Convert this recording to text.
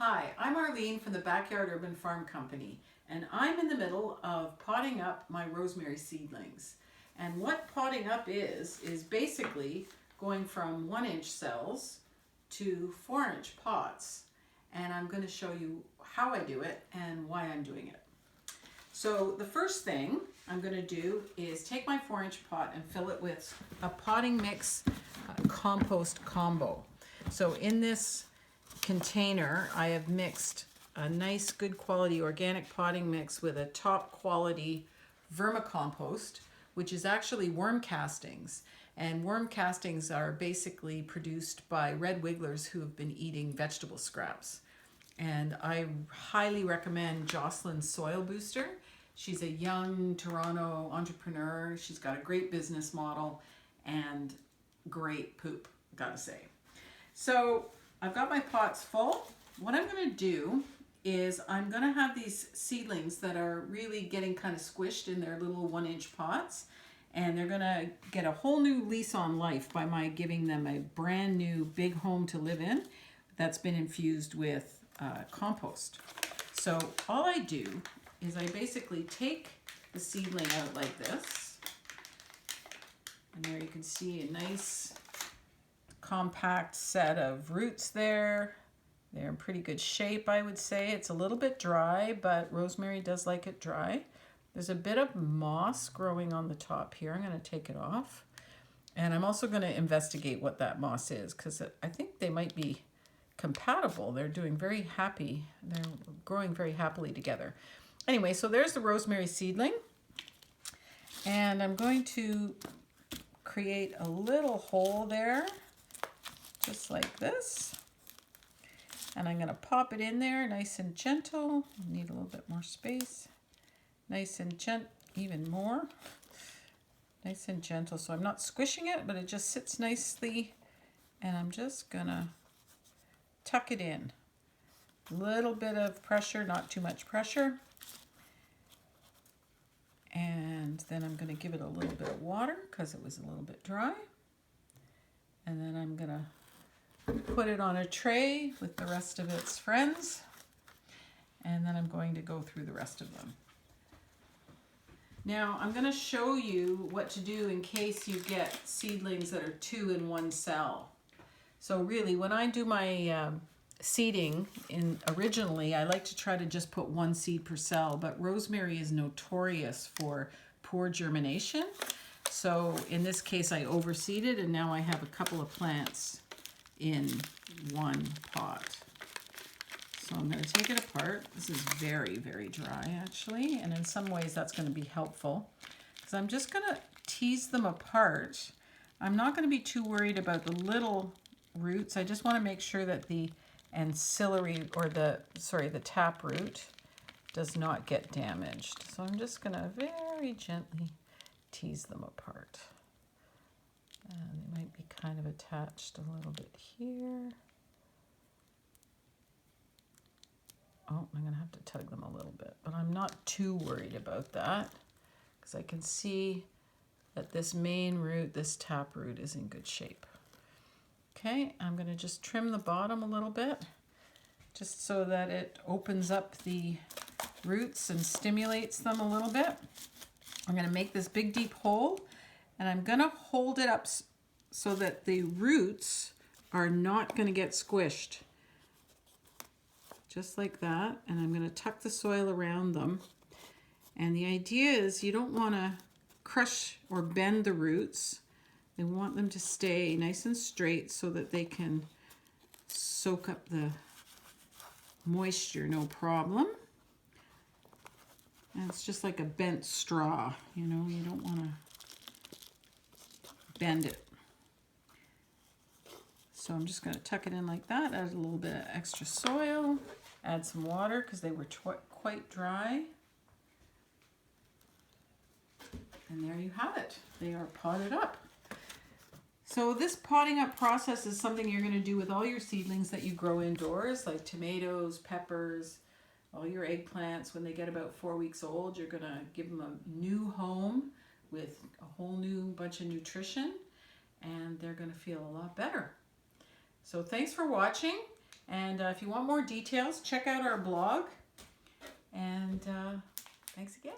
Hi, I'm Arlene from the Backyard Urban Farm Company, and I'm in the middle of potting up my rosemary seedlings. And what potting up is basically going from 1-inch cells to 4-inch pots. And I'm going to show you how I do it and why I'm doing it. So the first thing I'm going to do is take my 4-inch pot and fill it with a potting mix compost combo. So in this container, I have mixed a nice good quality organic potting mix with a top quality vermicompost, which is actually worm castings. And worm castings are basically produced by red wigglers who have been eating vegetable scraps. And I highly recommend Jocelyn's Soil Booster. She's a young Toronto entrepreneur. She's got a great business model and great poop, gotta say. So I've got my pots full. What I'm going to do is I'm going to have these seedlings that are really getting kind of squished in their little 1-inch pots, and they're going to get a whole new lease on life by my giving them a brand new big home to live in that's been infused with compost. So all I do is I basically take the seedling out like this, and there you can see a nice compact set of roots there. They're in pretty good shape, I would say. It's a little bit dry, but rosemary does like it dry. There's a bit of moss growing on the top here. I'm going to take it off. And I'm also going to investigate what that moss is, because I think they might be compatible. They're doing very happy. They're growing very happily together. Anyway, so there's the rosemary seedling. And I'm going to create a little hole there, just like this. And I'm going to pop it in there nice and gentle. Need a little bit more space. Nice and gentle, even more. Nice and gentle. So I'm not squishing it, but it just sits nicely. And I'm just going to tuck it in. A little bit of pressure, not too much pressure. And then I'm going to give it a little bit of water because it was a little bit dry. And then I'm going to put it on a tray with the rest of its friends, and then I'm going to go through the rest of them. Now I'm going to show you what to do in case you get seedlings that are 2 in 1 cell. So really, when I do my seeding, originally I like to try to just put 1 seed per cell, but rosemary is notorious for poor germination. So in this case I overseeded, and now I have a couple of plants in 1 pot. So I'm going to take it apart. This is very, very dry actually, and in some ways that's going to be helpful because I'm just going to tease them apart. I'm not going to be too worried about the little roots. I just want to make sure that the ancillary, or the tap root does not get damaged. So I'm just going to very gently tease them apart. And they might be kind of attached a little bit here. Oh, I'm going to have to tug them a little bit, but I'm not too worried about that because I can see that this main root, this tap root, is in good shape. Okay, I'm going to just trim the bottom a little bit just so that it opens up the roots and stimulates them a little bit. I'm going to make this big deep hole, and I'm going to hold it up so that the roots are not going to get squished. Just like that. And I'm going to tuck the soil around them. And the idea is you don't want to crush or bend the roots. You want them to stay nice and straight so that they can soak up the moisture, no problem. And it's just like a bent straw, you know, you don't want to bend it. So I'm just going to tuck it in like that, add a little bit of extra soil, add some water because they were quite dry. And there you have it. They are potted up. So this potting up process is something you're going to do with all your seedlings that you grow indoors, like tomatoes, peppers, all your eggplants. When they get about 4 weeks old, you're going to give them a new home with a whole new bunch of nutrition, and they're going to feel a lot better. So thanks for watching, And if you want more details, check out our blog. And thanks again.